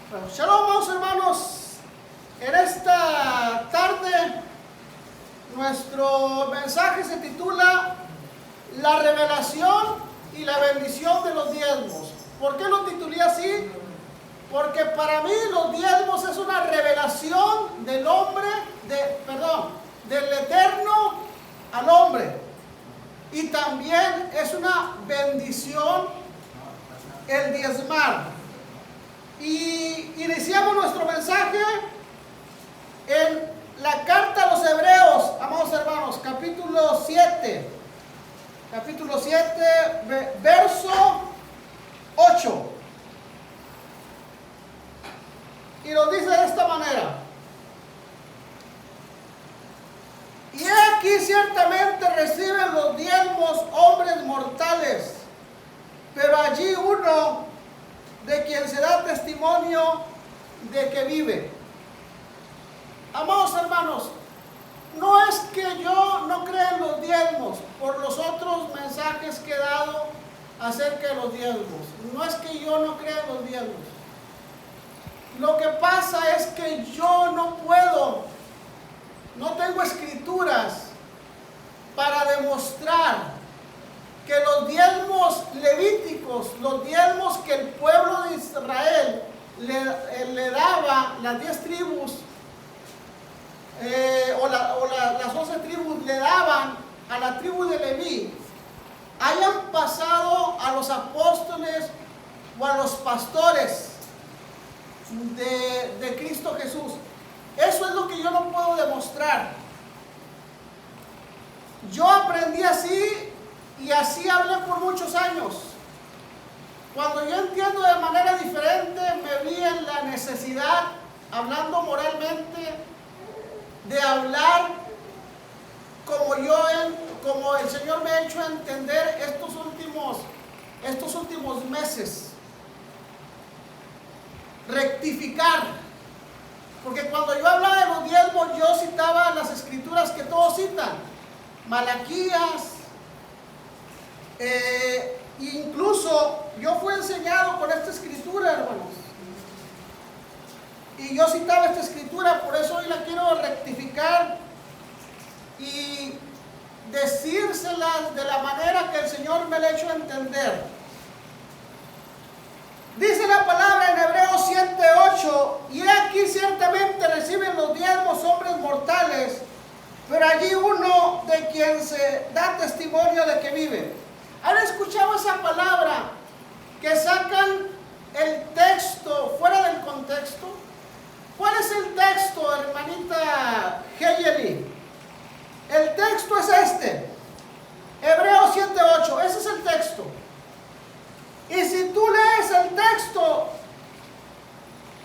Bueno, shalom, amados hermanos. En esta tarde nuestro mensaje se titula La revelación y la bendición de los diezmos. ¿Por qué lo titulé así? Porque para mí los diezmos es una revelación del hombre, del eterno al hombre. Y también es una bendición el diezmar. Y iniciamos nuestro mensaje en la carta a los Hebreos, amados hermanos, capítulo 7, verso 8. Y nos dice de esta manera: y aquí ciertamente reciben los diezmos hombres mortales, pero allí uno de quien se da testimonio de que vive. Amados hermanos, no es que yo no crea en los diezmos por los otros mensajes que he dado acerca de los diezmos. No es que yo no crea en los diezmos. Lo que pasa es que yo no tengo escrituras para demostrar que los diezmos levíticos, los diezmos que el pueblo de Israel le daba, las 10 tribus, las 11 tribus le daban a la tribu de Leví, hayan pasado a los apóstoles o a los pastores de Cristo Jesús. Eso es lo que yo no puedo demostrar. Yo aprendí así y así hablé por muchos años. Cuando yo entiendo de manera diferente, me vi en la necesidad, hablando moralmente, de hablar como el Señor me ha hecho entender estos últimos meses. Rectificar. Porque cuando yo hablaba de los diezmos, yo citaba las escrituras que todos citan. Malaquías. Incluso yo fui enseñado con esta escritura, hermanos. Y yo citaba esta escritura, por eso hoy la quiero rectificar y decírselas de la manera que el Señor me la ha hecho entender. Dice la palabra en Hebreos 7:8: y aquí ciertamente reciben los diezmos hombres mortales, pero allí uno de quien se da testimonio de que vive. ¿Han escuchado esa palabra que sacan el texto fuera del contexto? ¿Cuál es el texto, hermanita Heyeli? El texto es este, Hebreos 7:8, ese es el texto. Y si tú lees el texto,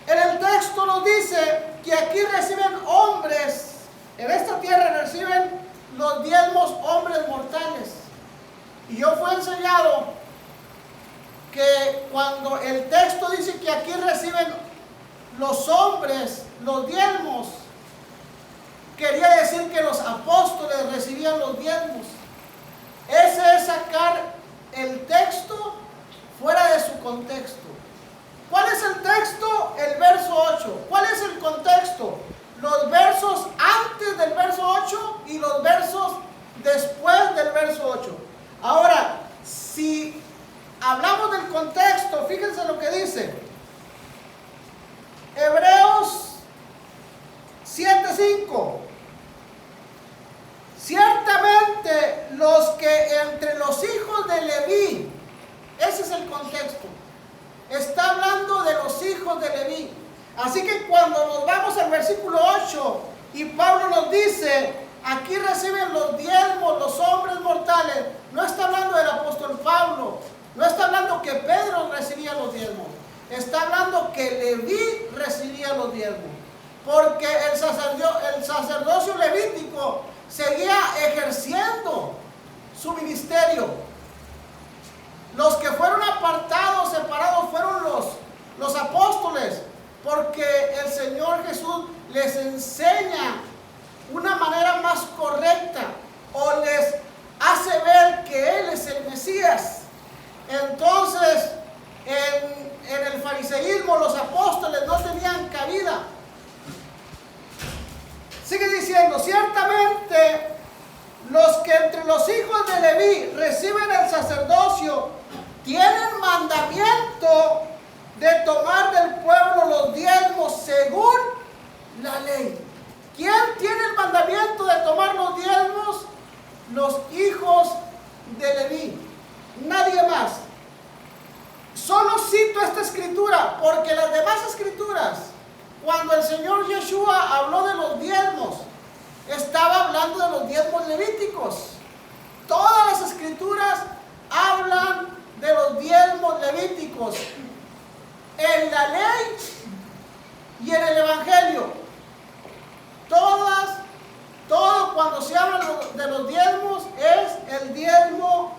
en el texto nos dice que aquí reciben hombres, en esta tierra reciben los diezmos hombres mortales. Y yo fui enseñado que cuando el texto dice que aquí reciben los hombres los diezmos, quería decir que los apóstoles recibían los diezmos. Ese es sacar el texto fuera de su contexto. ¿Cuál es el texto? El verso 8. ¿Cuál es el contexto? Los versos antes del verso 8 y los versos después del verso 8. Ahora, si hablamos del contexto, fíjense lo que dice Hebreos 7:5. Ciertamente los que entre los hijos de Leví, ese es el contexto, está hablando de los hijos de Leví. Así que cuando nos vamos al versículo 8 y Pablo nos dice: aquí reciben los diezmos los hombres mortales, no está hablando del apóstol Pablo, no está hablando que Pedro recibía los diezmos, está hablando que Leví recibía los diezmos, porque el sacerdocio levítico seguía ejerciendo su ministerio. Los que fueron apartados, separados, fueron los apóstoles, porque el Señor Jesús les enseña una manera más correcta, o les hace ver que Él es el Mesías. Entonces, en en el fariseísmo los apóstoles no tenían cabida. Sigue diciendo, ciertamente los que entre los hijos de Leví reciben el sacerdocio tienen mandamiento de tomar del pueblo los diezmos según la ley. ¿Quién tiene el mandamiento de tomar los diezmos? Los hijos de Leví, nadie más. Solo cito esta escritura porque las demás escrituras, cuando el Señor Yeshua habló de los diezmos, estaba hablando de los diezmos levíticos. Todas las escrituras hablan de los diezmos levíticos en la ley y en el evangelio. Todo cuando se habla de los diezmos es el diezmo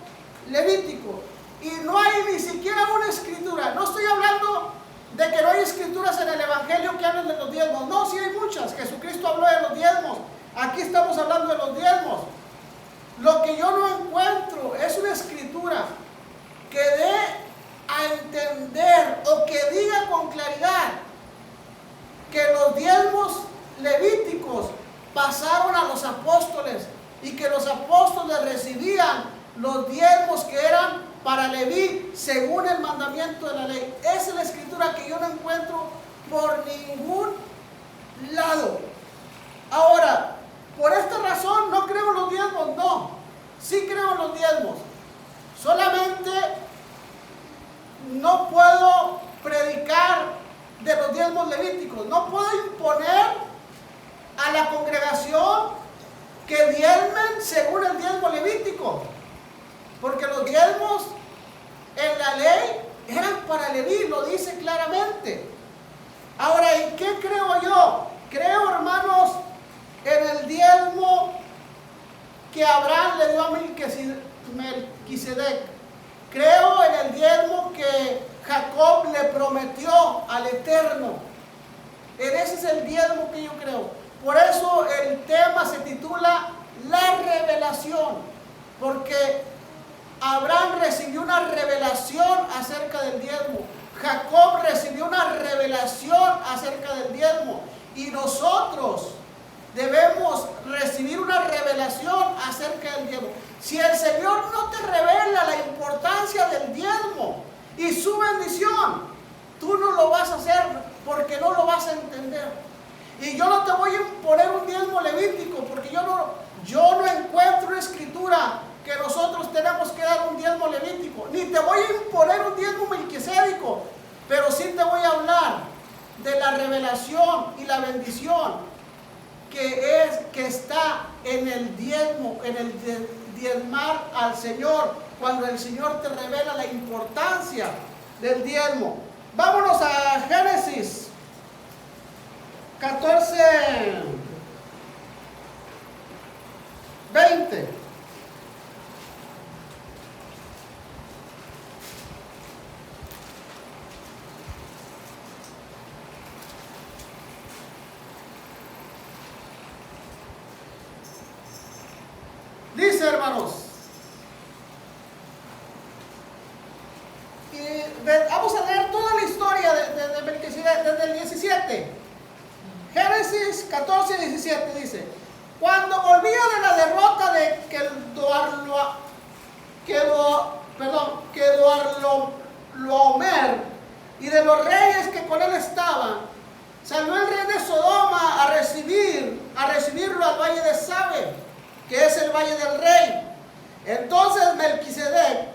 levítico. Y no hay ni siquiera una escritura. No estoy hablando de que no hay escrituras en el evangelio que hablen de los diezmos. No, sí hay muchas. Jesucristo habló de los diezmos. Aquí estamos hablando de los diezmos. Lo que yo no encuentro es una escritura que dé a entender o que diga con claridad que los diezmos levíticos pasaron a los apóstoles y que los apóstoles recibían los diezmos que eran para Leví según el mandamiento de la ley. Esa es la escritura que yo no encuentro por ningún lado. Ahora, por esta razón no creo en los diezmos, no. Sí creo en los diezmos. Solamente no puedo predicar de los diezmos levíticos. No puedo imponer a la congregación que diezmen según el diezmo levítico. Porque los diezmos en la ley eran para Leví, lo dice claramente. Ahora, ¿en qué creo yo? Creo, hermanos, en el diezmo que Abraham le dio a Melquisedec. Creo en el diezmo que Jacob le prometió al Eterno. En ese es el diezmo que yo creo. Por eso el tema se titula La Revelación. Porque Abraham recibió una revelación acerca del diezmo. Jacob recibió una revelación acerca del diezmo. Y nosotros debemos recibir una revelación acerca del diezmo. Si el Señor no te revela la importancia del diezmo y su bendición, tú no lo vas a hacer porque no lo vas a entender. Y yo no te voy a imponer un diezmo levítico porque yo no encuentro una escritura que nosotros tenemos que dar un diezmo levítico. Ni te voy a imponer un diezmo melquisédico, pero sí te voy a hablar de la revelación y la bendición que está en el diezmo, en el diezmar al Señor, cuando el Señor te revela la importancia del diezmo. Vámonos a Génesis 14, 20. Dice, hermanos, vamos a leer toda la historia de Melquisedec desde el 17. Génesis 14, 17 dice: cuando volvía de la derrota de Kedorlaomer y de los reyes que con él estaban, salió el rey de Sodoma a recibirlo al valle de Sabe, que es el valle del rey. Entonces Melquisedec,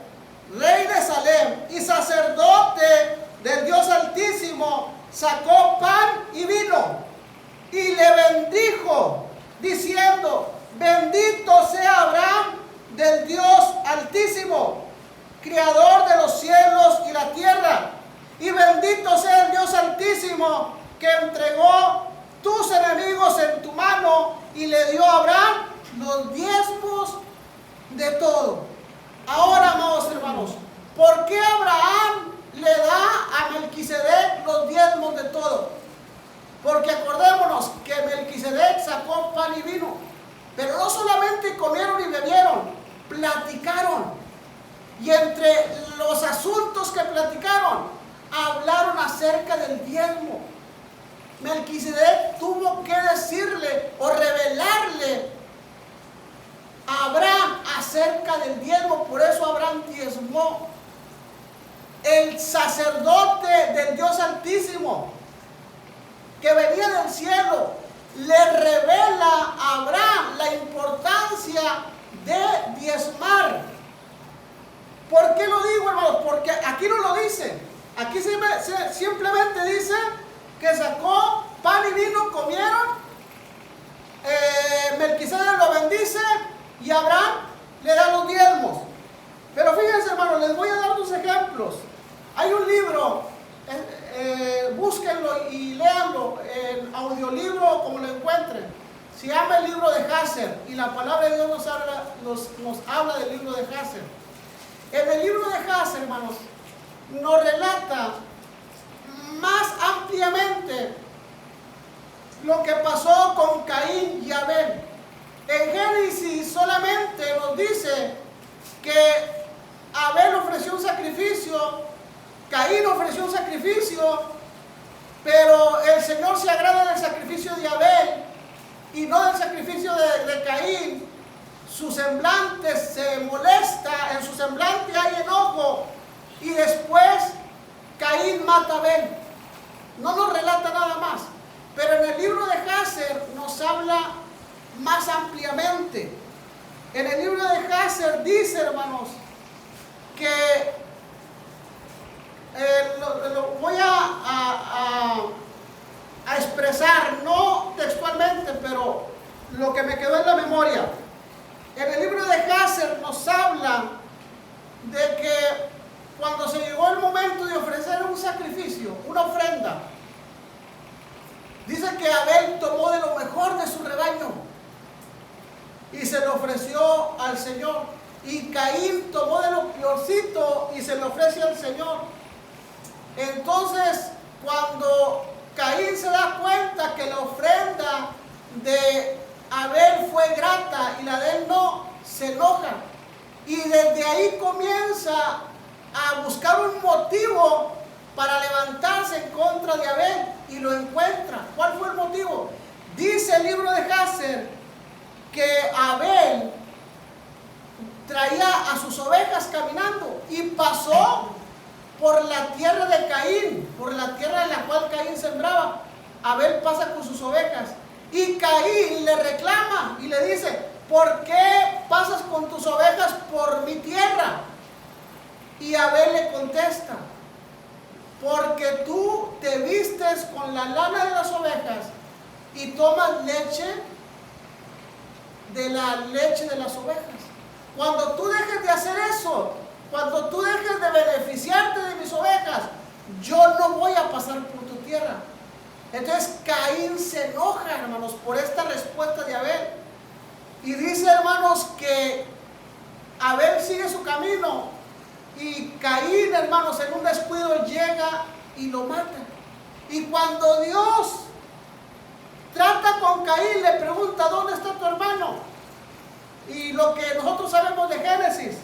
rey de Salem y sacerdote del Dios Altísimo, sacó pan y vino y le bendijo, diciendo: bendito sea Abraham del Dios Altísimo, Creador de los cielos y la tierra, y bendito sea el Dios Altísimo que entregó tus enemigos en tu mano y le dio a Abraham los diezmos de todo. Ahora, amados hermanos, ¿por qué Abraham le da a Melquisedec los diezmos de todo? Porque acordémonos que Melquisedec sacó pan y vino, pero no solamente comieron y bebieron, platicaron. Y entre los asuntos que platicaron, hablaron acerca del diezmo. Melquisedec tuvo que decirle o revelarle a Abraham acerca del diezmo. Por eso Abraham diezmó. El sacerdote del Dios Altísimo que venía del cielo le revela a Abraham la importancia de diezmar. ¿Por qué lo digo, hermanos? Porque aquí no lo dice. Aquí simplemente dice que sacó pan y vino, comieron, Melquisedec lo bendice y Abraham le da los diezmos. Pero fíjense, hermanos, les voy a dar dos ejemplos. Hay un libro, búsquenlo y léanlo en audiolibro como lo encuentren. Se llama el libro de Jasher y la palabra de Dios nos habla del libro de Jasher. En el libro de Jasher, hermanos, nos relata más ampliamente lo que pasó con Caín y Abel. En Génesis solamente nos dice que Abel ofreció un sacrificio, Caín ofreció un sacrificio, pero el Señor se agrada del sacrificio de Abel y no del sacrificio de Caín. Su semblante se molesta, en su semblante hay enojo, y después Caín mata a Abel. No nos relata nada más, pero en el libro de Jasher nos habla más ampliamente. En el libro de Jasher dice, hermanos, que lo voy a expresar, no textualmente, pero lo que me quedó en la memoria. En el libro de Jasher nos habla de que cuando se llegó el momento de ofrecer un sacrificio, una ofrenda, dice que Abel tomó de lo mejor de su rebaño y se lo ofreció al Señor. Y Caín tomó de lo peorcito y se lo ofrece al Señor. Entonces, cuando Caín se da cuenta que la ofrenda de Abel fue grata y la de él no, se enoja. Y desde ahí comienza a buscar un motivo para levantarse en contra de Abel y lo encuentra. ¿Cuál fue el motivo? Dice el libro de Jasher que Abel traía a sus ovejas caminando y pasó por la tierra de Caín, por la tierra en la cual Caín sembraba. Abel pasa con sus ovejas y Caín le reclama y le dice: ¿por qué pasas con tus ovejas por mi tierra? Y Abel le contesta: porque tú te vistes con la lana de las ovejas y tomas leche de la leche de las ovejas. Cuando tú dejes de hacer eso, cuando tú dejes de beneficiarte de mis ovejas, yo no voy a pasar por tu tierra. Entonces Caín se enoja, hermanos, por esta respuesta de Abel. Y dice, hermanos, que Abel sigue su camino y Caín, hermanos, en un descuido llega y lo mata. Y cuando Dios trata con Caín, le pregunta: ¿dónde está tu hermano? Y lo que nosotros sabemos de Génesis.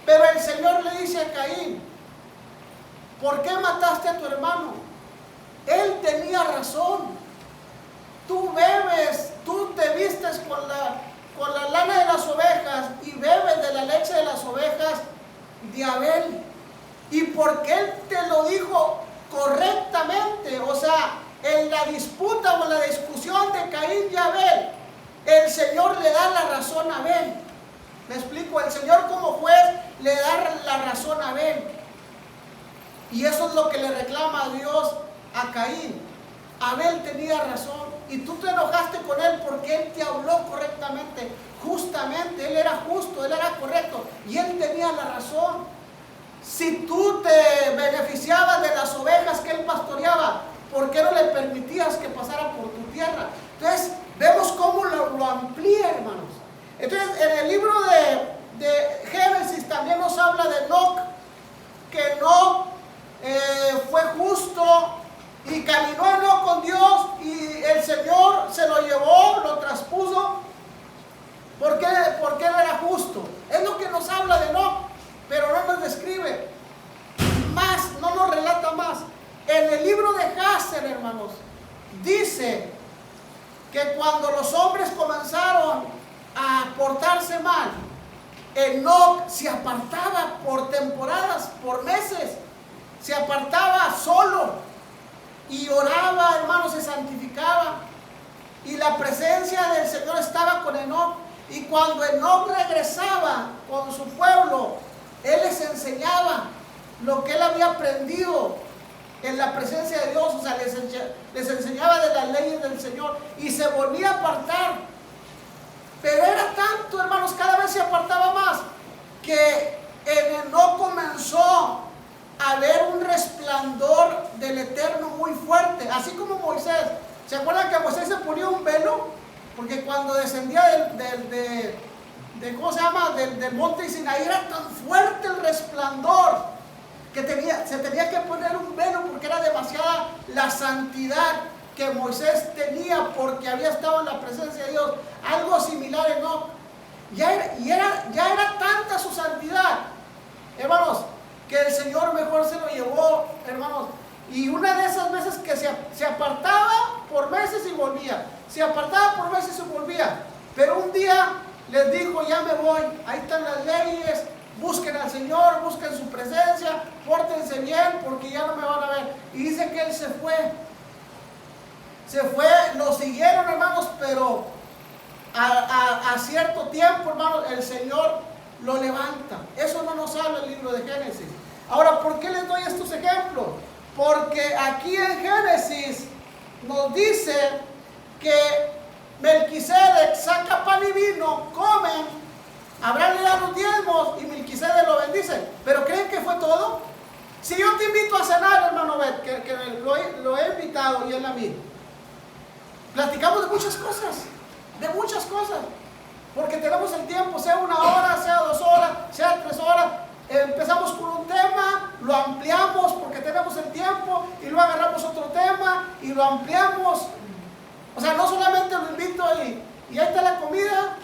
Pero el Señor le dice a Caín: ¿por qué mataste a tu hermano? Él tenía razón. Tú bebes, tú te vistes con la lana de las ovejas y bebes de la leche de las ovejas de Abel. Y porque él te lo dijo correctamente, o sea, en la disputa o en la discusión de Caín y Abel, el Señor le da la razón a Abel. ¿Me explico? El Señor como juez le da la razón a Abel. Y eso es lo que le reclama a Dios a Caín. Abel tenía razón y tú te enojaste con él porque él te habló correctamente, justamente. Él era justo, él era correcto y él tenía la razón. Si tú te beneficiabas de las ovejas que él pastoreaba, ¿por qué no le permitías que pasara por tu tierra? Entonces vemos cómo lo amplía, hermanos. Entonces en el libro de Génesis también nos habla de Enoc, que Enoc fue justo y caminó Enoc con Dios y el Señor se lo llevó, lo traspuso. ¿Por qué? Porque él era justo. Es lo que nos habla de Enoc, pero no nos describe más, no nos relata más. libro de Jasser, hermanos, dice que cuando los hombres comenzaron a portarse mal, Enoc se apartaba por temporadas, por meses, se apartaba solo y oraba, hermanos, se santificaba, y la presencia del Señor estaba con Enoc. Y cuando Enoc regresaba con su pueblo, él les enseñaba lo que él había aprendido en la presencia de Dios. O sea, les enseñaba de las leyes del Señor y se volvía a apartar. Pero era tanto, hermanos, cada vez se apartaba más, que en Enoc comenzó a ver un resplandor del Eterno muy fuerte, así como Moisés. ¿Se acuerdan que Moisés se ponía un velo? Porque cuando descendía ¿cómo se llama? Del monte Sinaí, era tan fuerte el resplandor que se tenía que poner un velo, porque era demasiada la santidad que Moisés tenía, porque había estado en la presencia de Dios. Algo similar en Enoc. Ya era tanta su santidad, hermanos, que el Señor mejor se lo llevó, hermanos. Y una de esas veces que se apartaba por meses y volvía, se apartaba por meses y volvía. Pero un día les dijo: ya me voy, ahí están las leyes, busquen al Señor, busquen su presencia, pórtense bien porque ya no me van a ver. Y dice que él se fue, lo siguieron, hermanos, pero a cierto tiempo, hermanos, el Señor lo levanta. Eso no nos habla el libro de Génesis. Ahora, ¿por qué les doy estos ejemplos? Porque aquí en Génesis nos dice que Melquisedec saca pan y vino, comen, Abraham le da los diezmos y Melquisedec lo bendice. ¿Pero creen que fue todo? Si yo te invito a cenar, hermano Bet, que lo he invitado y él a mí, platicamos de muchas cosas, porque tenemos el tiempo, sea 1 hora, sea 2 horas, sea 3 horas. Empezamos con un tema, lo ampliamos porque tenemos el tiempo, y luego agarramos otro tema y lo ampliamos. O sea, no solamente lo invito y ahí está la comida,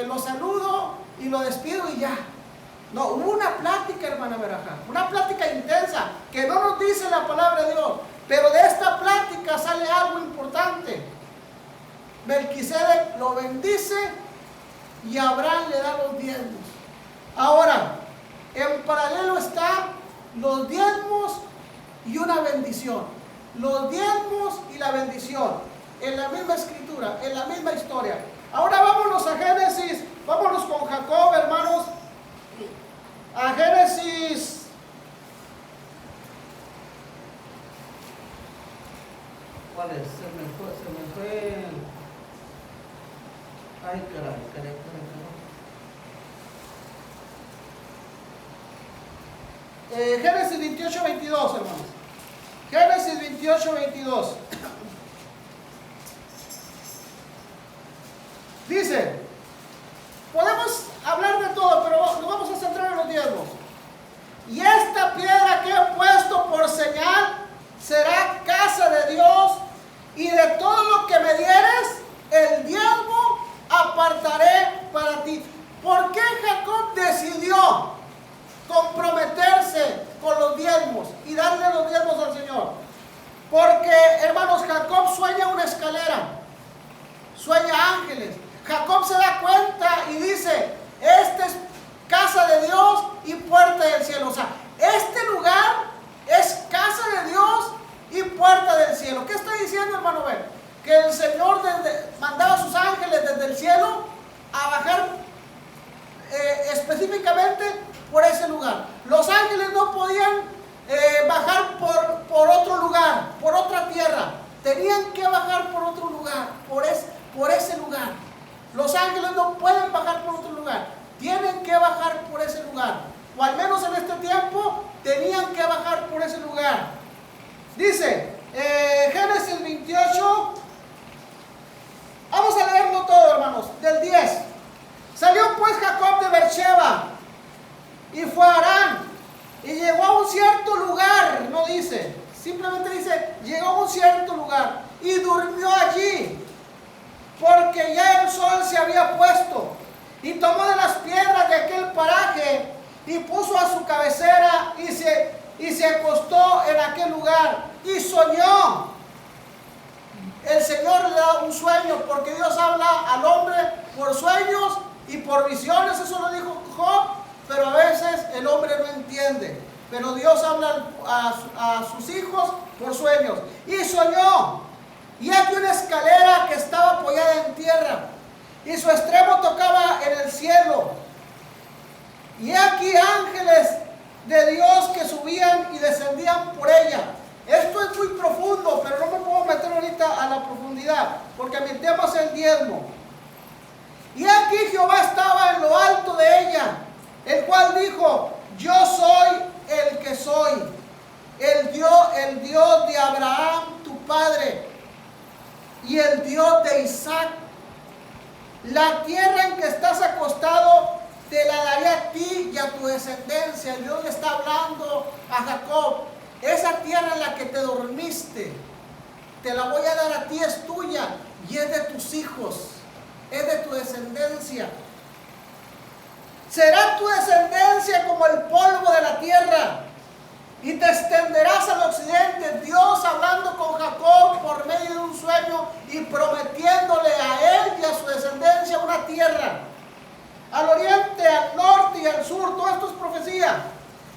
lo saludo y lo despido y ya. No, hubo una plática, hermana Berajá, una plática intensa que no nos dice la palabra de Dios, pero de esta plática sale algo importante. Melquisedec lo bendice y Abraham le da los diezmos. Ahora, en paralelo están los diezmos y una bendición. Los diezmos y la bendición, en la misma escritura, en la misma historia. Ahora vámonos a Génesis, vámonos con Jacob, hermanos, a Génesis. ¿Cuál es? Se me fue. Ay, caray. Génesis 28, 22, hermanos. Génesis 28, 22. Dice, podemos hablar de todo, pero nos vamos a centrar en los diezmos. Y esta piedra que he puesto por señal será casa de Dios, y de todo lo que me dieres, el diezmo apartaré para ti. ¿Por qué Jacob decidió comprometerse con los diezmos y darle los diezmos al Señor? Porque, hermanos, Jacob sueña una escalera, sueña ángeles. Jacob se da cuenta y dice: esta es casa de Dios y puerta del cielo. O sea, este lugar es casa de Dios y puerta del cielo. ¿Qué está diciendo, hermano? Que el Señor mandaba a sus ángeles desde el cielo a bajar específicamente por ese lugar. Los ángeles no podían bajar por otro lugar, por otra tierra. Tenían que bajar por otro lugar, por ese lugar. Los ángeles no pueden bajar por otro lugar, tienen que bajar por ese lugar. O al menos en este tiempo tenían que bajar por ese lugar. Dice Génesis 28. Vamos a leerlo todo, hermanos, del 10. Salió pues Jacob de Beersheba y fue a Harán, y llegó a un cierto lugar. No dice, simplemente dice: llegó a un cierto lugar y durmió allí, porque ya el sol se había puesto. Y tomó de las piedras de aquel paraje y puso a su cabecera y se acostó en aquel lugar. y soñó. El Señor le da un sueño, porque Dios habla al hombre por sueños y por visiones. Eso lo dijo Job, pero a veces el hombre no entiende. Pero Dios habla a sus hijos por sueños. Y soñó, y aquí una escalera que estaba apoyada en tierra, y su extremo tocaba en el cielo. Y aquí ángeles de Dios que subían y descendían por ella. Esto es muy profundo, pero no me puedo meter ahorita a la profundidad, porque mi tema es el diezmo. Y aquí Jehová estaba en lo alto de ella, el cual dijo: yo soy el que soy, el Dios de Abraham tu padre, y el Dios de Isaac. La tierra en que estás acostado te la daré a ti y a tu descendencia. Dios le está hablando a Jacob. Esa tierra en la que te dormiste, te la voy a dar a ti, es tuya y es de tus hijos, es de tu descendencia. Será tu descendencia como el polvo de la tierra, y te extenderás al occidente. Dios hablando con Jacob por medio de un sueño y prometiéndole a él y a su descendencia una tierra. Al oriente, al norte y al sur, todo esto es profecía.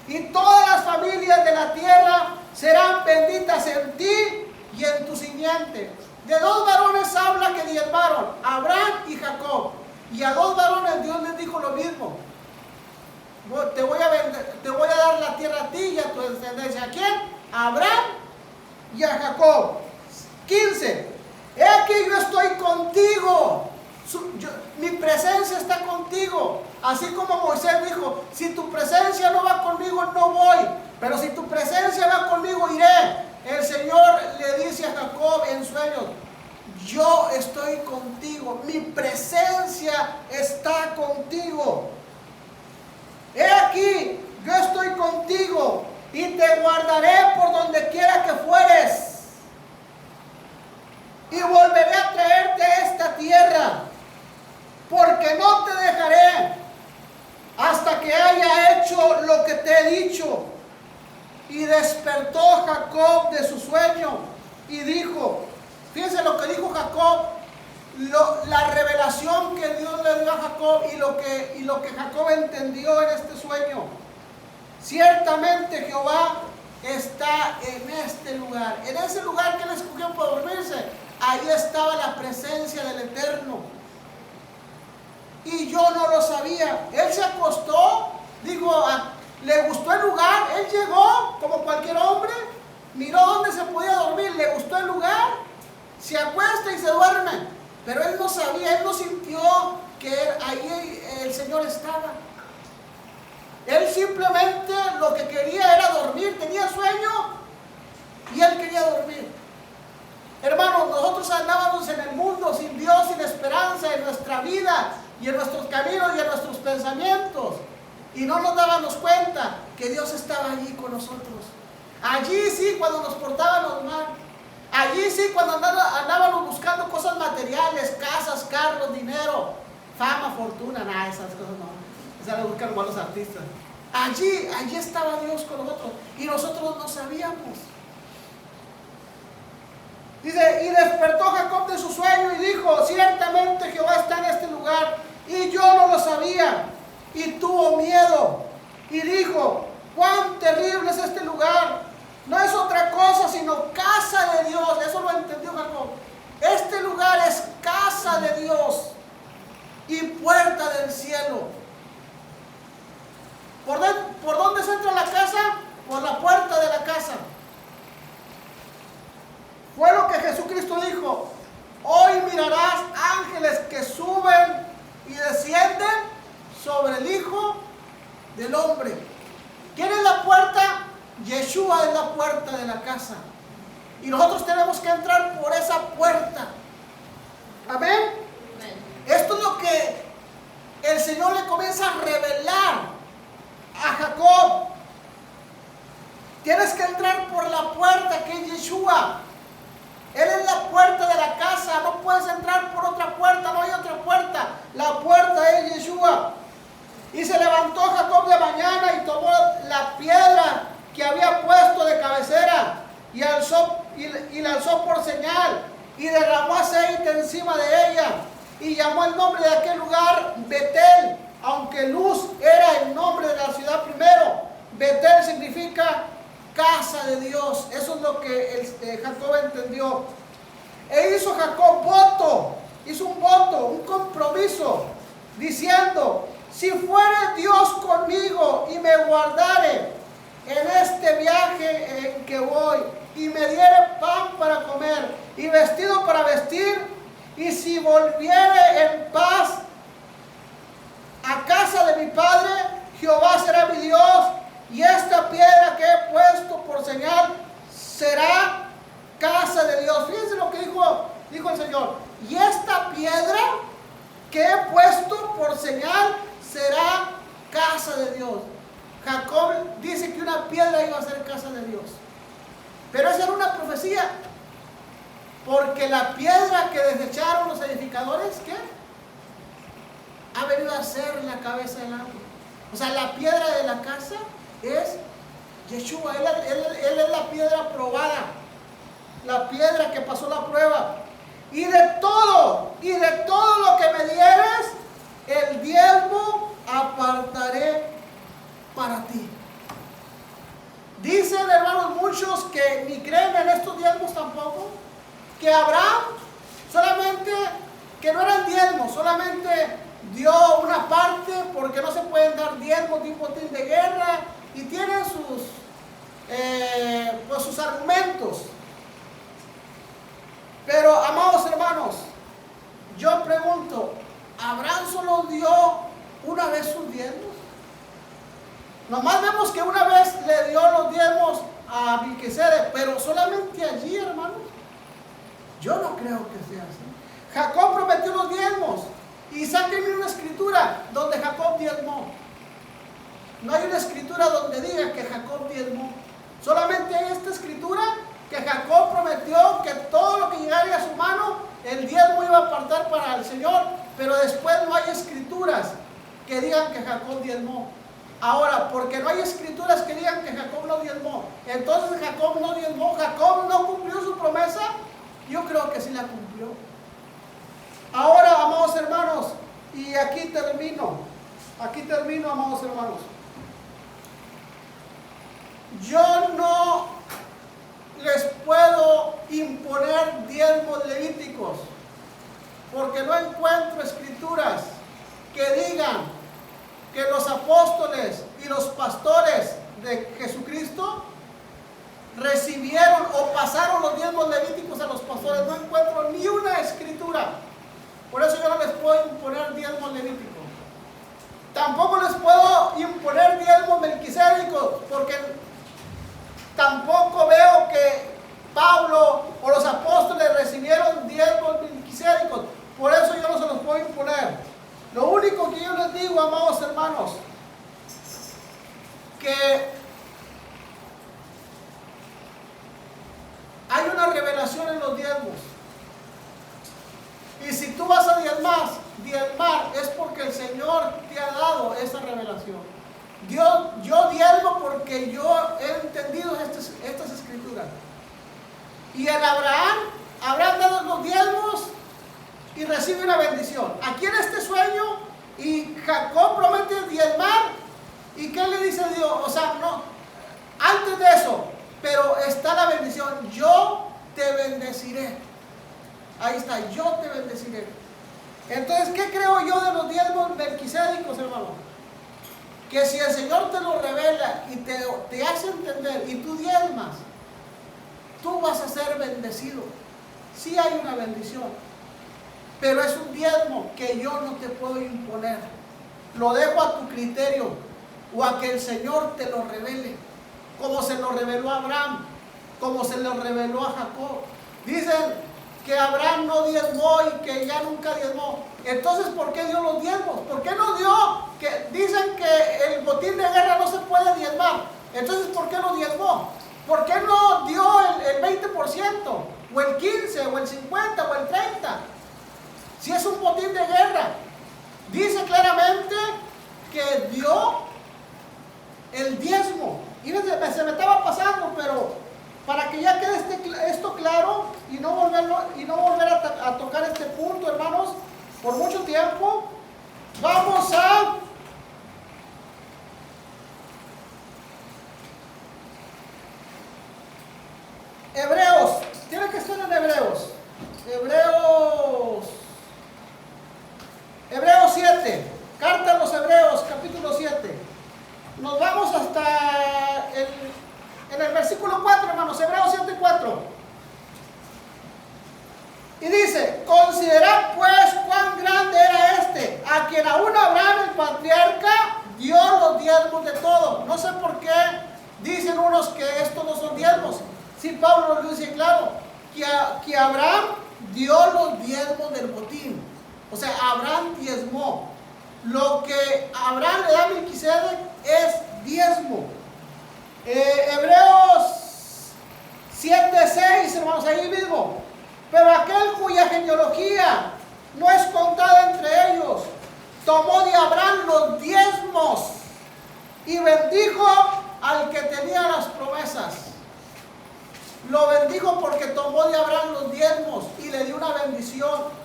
Y todas las familias de la tierra serán benditas en ti y en tu simiente. De dos varones habla que diezmaron, Abraham y Jacob. Y a dos varones Dios les dijo lo mismo: te voy a dar la tierra a ti y a tu descendencia. ¿A quién? A Abraham y a Jacob. 15. He aquí yo estoy contigo. Mi presencia está contigo. Así como Moisés dijo: si tu presencia no va conmigo, no voy, pero si tu presencia va conmigo, iré. El Señor le dice a Jacob en sueños: yo estoy contigo, mi presencia está contigo. He aquí, yo estoy contigo y te guardaré por donde quiera que fueres, y volveré a traerte a esta tierra, porque no te dejaré hasta que haya hecho lo que te he dicho. Y despertó Jacob de su sueño y dijo, fíjense lo que dijo Jacob, la revelación que Dios le dio a Jacob y lo que Jacob entendió en este sueño. Ciertamente Jehová está en este lugar, en ese lugar que él escogió para dormirse. Ahí estaba la presencia del Eterno. Y yo no lo sabía. Él se acostó, digo, le gustó el lugar. Él llegó como cualquier hombre, miró dónde se podía dormir, le gustó el lugar, se acuesta y se duerme. Pero él no sabía, él no sintió que ahí el Señor estaba. Él simplemente lo que quería era dormir, tenía sueño y él quería dormir. Hermanos, nosotros andábamos en el mundo sin Dios, sin esperanza en nuestra vida y en nuestros caminos y en nuestros pensamientos, y no nos dábamos cuenta que Dios estaba allí con nosotros. Allí sí, cuando nos portábamos mal. Allí sí, cuando andábamos buscando cosas materiales, casas, carros, dinero, fama, fortuna, nada, esas cosas no. Esas las buscan los artistas. Allí estaba Dios con nosotros y nosotros no sabíamos. Dice, y despertó Jacob de su sueño y dijo, ciertamente Jehová está en este lugar, y yo no lo sabía, y tuvo miedo, y dijo, cuán terrible es este lugar, no es otra cosa sino casa de Dios. Eso lo entendió Jacob. Este lugar es casa de Dios y puerta del cielo. ¿Por dónde se entra la casa? Por la puerta de la casa. Fue lo que Jesucristo dijo, hoy mirarás ángeles que suben y descienden sobre el Hijo del Hombre. ¿Quién es la puerta? Yeshua es la puerta de la casa. Y nosotros tenemos que entrar por esa puerta. Amén. Esto es lo que el Señor le comienza a revelar a Jacob. Tienes que entrar por la puerta que es Yeshua. Él es la puerta de la casa. No puedes entrar por otra puerta. No hay otra puerta. La puerta es Yeshua. Y se levantó Jacob de mañana y tomó la piedra que había puesto de cabecera y la alzó por señal y derramó aceite encima de ella y llamó el nombre de aquel lugar Betel, aunque Luz era el nombre de la ciudad primero. Betel significa casa de Dios. Eso es lo que Jacob entendió. E hizo Jacob voto, hizo un voto, un compromiso, diciendo: si fuere Dios conmigo y me guardare en este viaje en que voy, y me diere pan para comer y vestido para vestir, y si volviere en paz a casa de mi padre, Jehová será mi Dios, y esta piedra que he puesto por señal será casa de Dios. Fíjense lo que dijo el Señor: y esta piedra que he puesto por señal será casa de Dios. Jacob dice que una piedra iba a ser casa de Dios, pero esa era una profecía, porque la piedra que desecharon los edificadores, ¿qué? Ha venido a ser la cabeza del árbol. O sea, la piedra de la casa es Yeshua. Él es la piedra probada, la piedra que pasó la prueba. Y de todo lo que me dieres, el diezmo apartaré para ti. Dicen, hermanos, muchos que ni creen en estos diezmos tampoco, que Abraham solamente, que no eran diezmos, solamente dio una parte, porque no se pueden dar diezmos de un botín de guerra, y tienen sus argumentos. Pero, amados hermanos, yo pregunto, ¿Abraham solo dio una vez sus diezmos? Nomás vemos que una vez le dio los diezmos a Melquisedec, pero solamente allí, hermanos. Yo no creo que sea así. Jacob prometió los diezmos, y sáquenme una escritura donde Jacob diezmó. No hay una escritura donde diga que Jacob diezmó. Solamente hay esta escritura que Jacob prometió que todo lo que llegara a su mano, el diezmo iba a apartar para el Señor, pero después no hay escrituras que digan que Jacob diezmó. Ahora, porque no hay escrituras que digan que Jacob no diezmó, entonces Jacob no diezmó, Jacob no cumplió su promesa. Yo creo que sí la cumplió. Ahora, amados hermanos, y aquí termino, amados hermanos. Yo no les puedo imponer diezmos levíticos, porque no encuentro escrituras que digan que los apóstoles y los pastores de Jesucristo recibieron o pasaron los diezmos levíticos a los pastores. No encuentro ni una escritura. Por eso yo no les puedo imponer diezmos levíticos. Tampoco les puedo imponer diezmos melquisedecos, porque tampoco veo que Pablo o los apóstoles recibieron diezmos melquisedecos. Por eso yo no se los puedo imponer. Lo único que yo les digo, amados hermanos, que hay una revelación en los diezmos. Y si tú vas a diezmar es porque el Señor te ha dado esa revelación. Yo diezmo porque yo he entendido estas escrituras. Y en Abraham dado los diezmos y recibe una bendición. Aquí en este sueño, y Jacob promete diezmar, y ¿qué le dice Dios? O sea, no, antes de eso, pero está la bendición: yo te bendeciré. Ahí está, yo te bendeciré. Entonces, ¿qué creo yo de los diezmos melquisedecos, hermano? Que si el Señor te lo revela y te hace entender y tú diezmas, tú vas a ser bendecido. Sí hay una bendición, pero es un diezmo que yo no te puedo imponer. Lo dejo a tu criterio, o a que el Señor te lo revele, como se lo reveló a Abraham, como se lo reveló a Jacob. Dicen que Abraham no diezmó y que ya nunca diezmó. Entonces, ¿por qué dio los diezmos? ¿Por qué no dio? Que dicen que el botín de guerra no se puede diezmar. Entonces, ¿por qué no diezmó? ¿Por qué no dio el 20%? O el 15%, o el 50%, o el 30%. Si es un botín de guerra. Dice claramente que dio el diezmo. Y se me estaba pasando, pero para que ya quede esto claro y no volver a tocar este punto, hermanos, por mucho tiempo, vamos a Hebreos. Tiene que estar en Hebreos. Hebreos 7. Carta a los Hebreos, capítulo 7. Nos vamos hasta en el versículo 4, hermanos. Hebreos 7, 4. Y dice: considerad pues cuán grande era este, a quien aún Abraham el patriarca dio los diezmos de todo. No sé por qué dicen unos que estos no son diezmos. Sí, Pablo lo dice claro, que Abraham dio los diezmos del botín. O sea, Abraham diezmó. Lo que Abraham le da a Melquisedec es diezmo. Hebreos 7:6, hermanos, ahí mismo. Pero aquel cuya genealogía no es contada entre ellos, tomó de Abraham los diezmos y bendijo al que tenía las promesas. Lo bendijo porque tomó de Abraham los diezmos y le dio una bendición.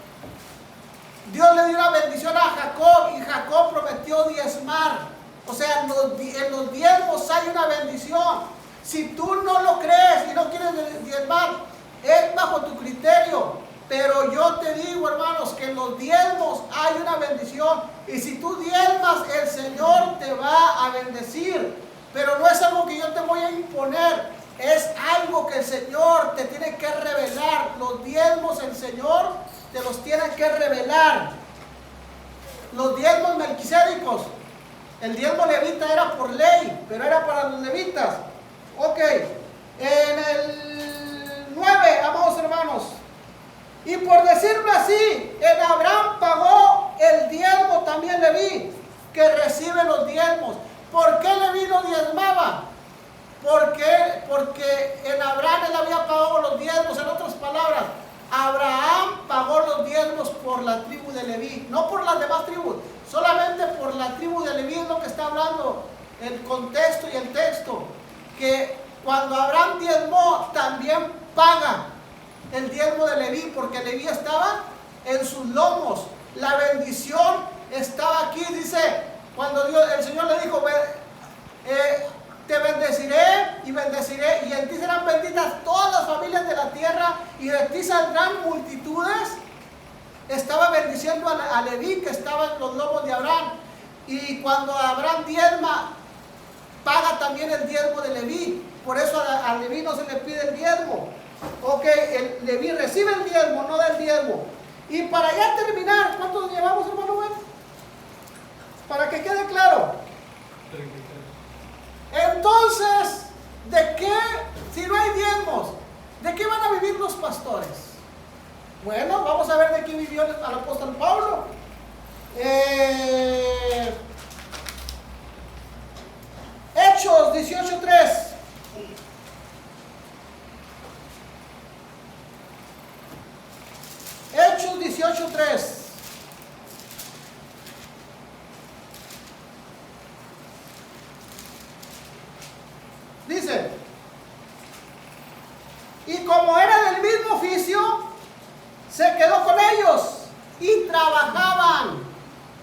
Dios le dio una bendición a Jacob y Jacob prometió diezmar. O sea, en los diezmos hay una bendición. Si tú no lo crees y no quieres diezmar, es bajo tu criterio. Pero yo te digo, hermanos, que en los diezmos hay una bendición. Y si tú diezmas, el Señor te va a bendecir. Pero no es algo que yo te voy a imponer. Es algo que el Señor te tiene que revelar. Los diezmos el Señor te los tiene que revelar. Los diezmos melquisédicos. El diezmo levita era por ley, pero era para los levitas. Ok. En el 9, amados hermanos. Y por decirlo así, en Abraham pagó el diezmo también Leví, que recibe los diezmos. ¿Por qué Leví no diezmaba? Porque en Abraham él había pagado los diezmos. En otras palabras, Abraham pagó los diezmos por la tribu de Leví, no por las demás tribus, solamente por la tribu de Leví es lo que está hablando el contexto y el texto. Que cuando Abraham diezmó, también paga el diezmo de Leví, porque Leví estaba en sus lomos. La bendición estaba aquí, dice, cuando el Señor le dijo, te bendeciré, y en ti serán benditas todas las familias de la tierra, y de ti saldrán multitudes. Estaba bendiciendo a Leví, que estaba en los lomos de Abraham. Y cuando Abraham diezma, paga también el diezmo de Leví. Por eso a Leví no se le pide el diezmo. Ok, el Leví recibe el diezmo, no da el diezmo. Y para ya terminar, ¿cuántos llevamos, hermano? Para que quede claro. Entonces, ¿de qué, si no hay diezmos, de qué van a vivir los pastores? Bueno, vamos a ver de qué vivió el apóstol Pablo. Hechos 18:3. Hechos 18:3. Dice: y como era del mismo oficio, se quedó con ellos y trabajaban.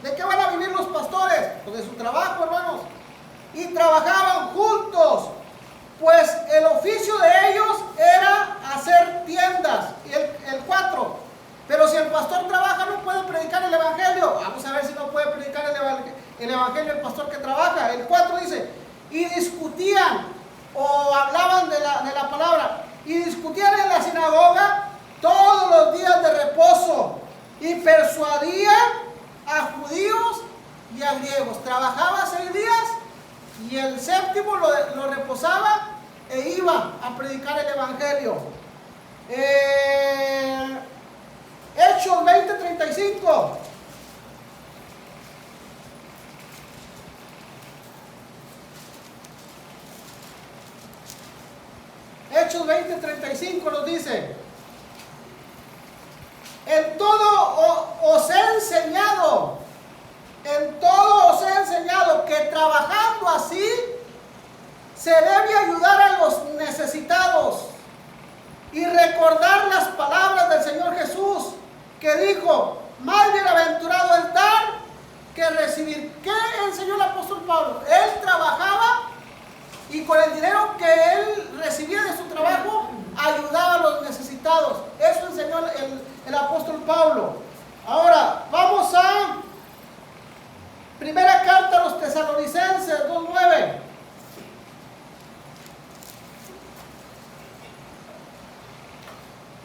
¿De qué van a vivir los pastores? Pues de su trabajo, hermanos. Y trabajaban juntos, pues el oficio de ellos era hacer tiendas. Y el 4, pero si el pastor trabaja, no puede predicar el evangelio. Vamos a ver si no puede predicar el evangelio el pastor que trabaja. El 4 dice: y discutían o hablaban de la palabra, y discutían en la sinagoga todos los días de reposo, y persuadían a judíos y a griegos. Trabajaba 6 días y el séptimo lo reposaba e iba a predicar el evangelio. Hechos 20:35. Hechos 20:35 nos dice: en todo os he enseñado, que trabajando así se debe ayudar a los necesitados y recordar las palabras del Señor Jesús, que dijo: más bienaventurado es dar que recibir. ¿Qué enseñó el apóstol Pablo? Él trabajaba y con el dinero que él recibía de su trabajo ayudaba a los necesitados. Eso enseñó el apóstol Pablo. Ahora vamos a primera carta a los Tesalonicenses 2:9.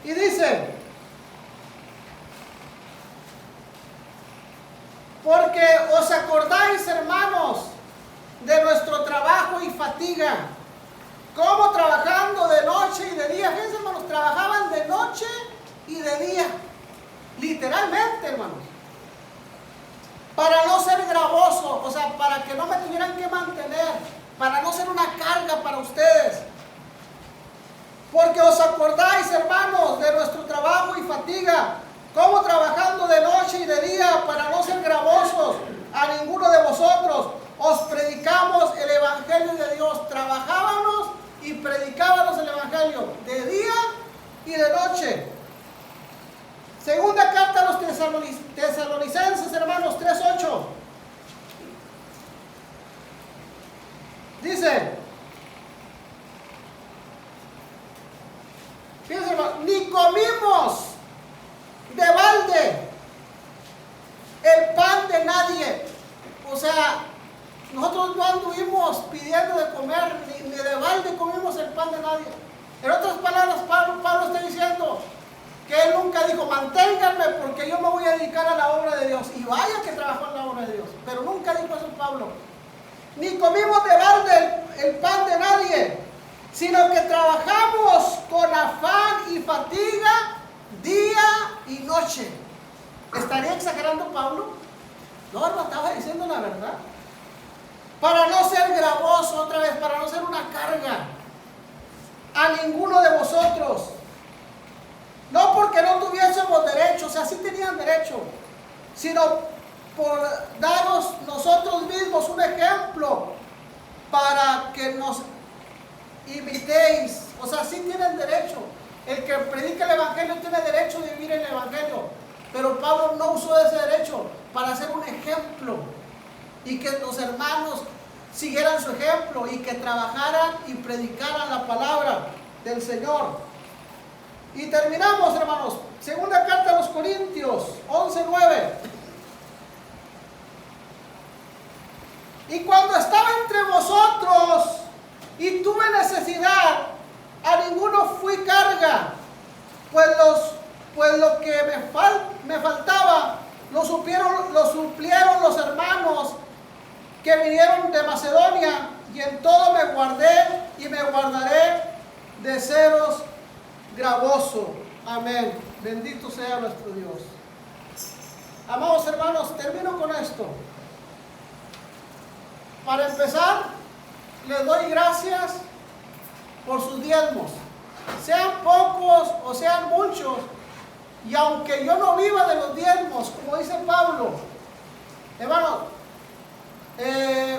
Y dice: porque os acordáis, hermanos, de nuestro trabajo y fatiga, como trabajando de noche y de día. Fíjense, hermanos, trabajaban de noche y de día, literalmente, hermanos, para no ser gravoso, o sea, para que no me tuvieran que mantener, para no ser una carga para ustedes. Porque os acordáis, hermanos, de nuestro trabajo y fatiga, como trabajando de noche y de día, para no ser gravosos a ninguno de vosotros, os predicamos el evangelio de Dios. Trabajábamos y predicábamos el evangelio de día y de noche. Segunda carta a los Tesalonicenses, hermanos, 3:8. Dice: fíjense, hermanos, ni comimos de balde el pan de nadie. O sea, nosotros no anduvimos pidiendo de comer, ni de balde comimos el pan de nadie. En otras palabras, Pablo está diciendo que él nunca dijo: manténganme porque yo me voy a dedicar a la obra de Dios. Y vaya que trabajó en la obra de Dios, pero nunca dijo eso Pablo. Ni comimos de balde el pan de nadie, sino que trabajamos con afán y fatiga día y noche. ¿Estaría exagerando Pablo? No, no, estaba diciendo la verdad. Para no ser gravoso, otra vez, para no ser una carga a ninguno de vosotros. No porque no tuviésemos derecho, o sea, sí tenían derecho, sino por daros nosotros mismos un ejemplo para que nos imitéis. O sea, sí tienen derecho. El que predica el evangelio tiene derecho de vivir el evangelio, pero Pablo no usó ese derecho para hacer un ejemplo y que los hermanos siguieran su ejemplo y que trabajaran y predicaran la palabra del Señor. Y terminamos, hermanos, segunda carta a los Corintios 11:9. Y cuando estaba entre vosotros y tuve necesidad, a ninguno fui carga, pues lo que me faltaba lo suplieron los hermanos que vinieron de Macedonia, y en todo me guardé y me guardaré de seros gravoso. Amén. Bendito sea nuestro Dios. Amados hermanos, termino con esto. Para empezar, les doy gracias por sus diezmos, sean pocos o sean muchos. Y aunque yo no viva de los diezmos, como dice Pablo, hermano,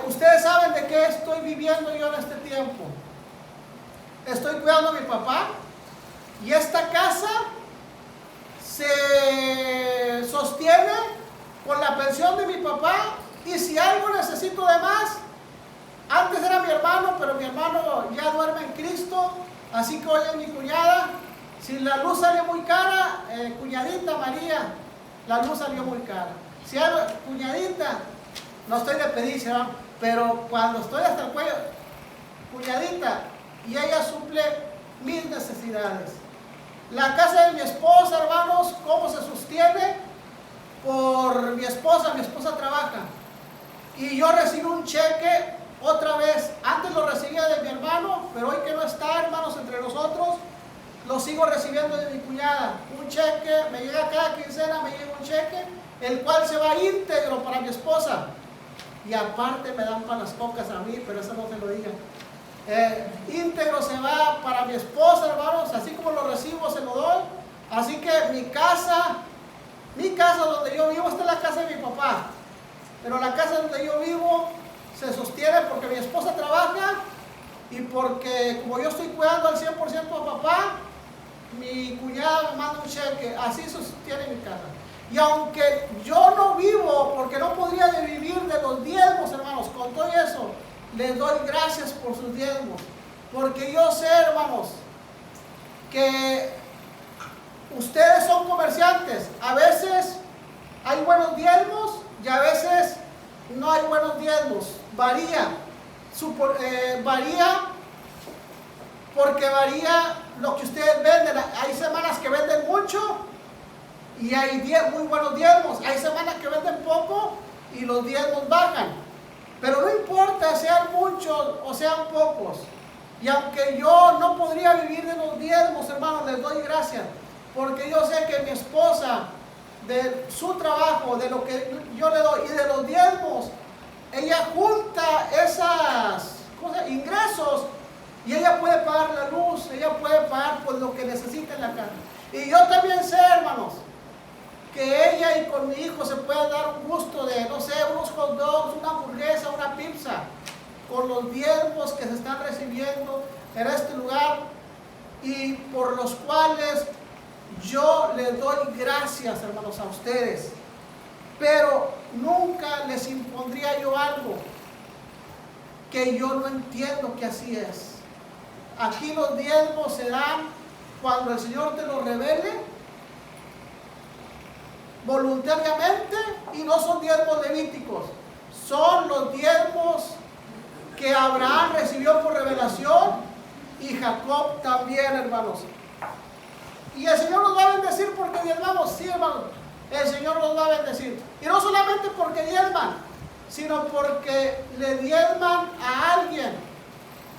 ustedes saben de qué estoy viviendo yo en este tiempo. Estoy cuidando a mi papá, y esta casa se sostiene con la pensión de mi papá. Y si algo necesito de más, antes era mi hermano, pero mi hermano ya duerme en Cristo, así que hoy es mi cuñada. Si la luz sale muy cara, cuñadita María, la luz salió muy cara. Si hay cuñadita, no estoy de pediche, ¿no? Pero cuando estoy hasta el cuello, cuñadita, y ella suple mis necesidades. La casa de mi esposa, hermanos, ¿cómo se sostiene? Por mi esposa trabaja. Y yo recibo un cheque otra vez. Antes lo recibía de mi hermano, pero hoy que no está, hermanos, entre nosotros, lo sigo recibiendo de mi cuñada. Un cheque, me llega cada quincena, me llega un cheque, el cual se va íntegro para mi esposa. Y aparte me dan para las cocas a mí, pero eso no te lo digan. Íntegro se va para mi esposa, hermanos, así como lo recibo, se lo doy. Así que mi casa donde yo vivo, esta es la casa de mi papá, pero la casa donde yo vivo se sostiene porque mi esposa trabaja Y porque como yo estoy cuidando al 100% a papá, mi cuñada me manda un cheque, así se sostiene mi casa. Y aunque yo no vivo, porque no podría vivir de los diezmos, hermanos, con todo eso, les doy gracias por sus diezmos. Porque yo sé, hermanos, que ustedes son comerciantes. A veces hay buenos diezmos y a veces no hay buenos diezmos. Varía. Varía porque varía lo que ustedes venden. Hay semanas que venden mucho y hay muy buenos diezmos. Hay semanas que venden poco y los diezmos bajan. Pero no importa sean muchos o sean pocos. Y aunque yo no podría vivir de los diezmos, hermanos, les doy gracias. Porque yo sé que mi esposa, de su trabajo, de lo que yo le doy y de los diezmos, ella junta ingresos y ella puede pagar la luz, ella puede pagar por lo que necesita en la casa. Y yo también sé, hermanos, que ella y con mi hijo se puede dar un gusto de, no sé, unos hot dogs, una hamburguesa, una pizza, con los diezmos que se están recibiendo en este lugar y por los cuales yo les doy gracias, hermanos, a ustedes. Pero nunca les impondría yo algo que yo no entiendo que así es. Aquí los diezmos se dan cuando el Señor te los revele voluntariamente, y no son diezmos levíticos, son los diezmos que Abraham recibió por revelación y Jacob también, hermanos. Y el Señor nos va a bendecir porque diezmamos, sí, hermanos, el Señor nos va a bendecir. Y no solamente porque diezman, sino porque le diezman a alguien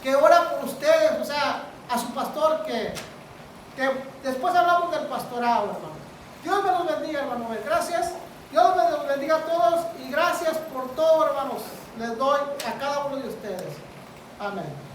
que ora por ustedes, o sea, a su pastor, que después hablamos del pastorado, hermano. Dios me los bendiga, hermano. Gracias. Dios me los bendiga a todos y gracias por todo, hermanos. Les doy a cada uno de ustedes. Amén.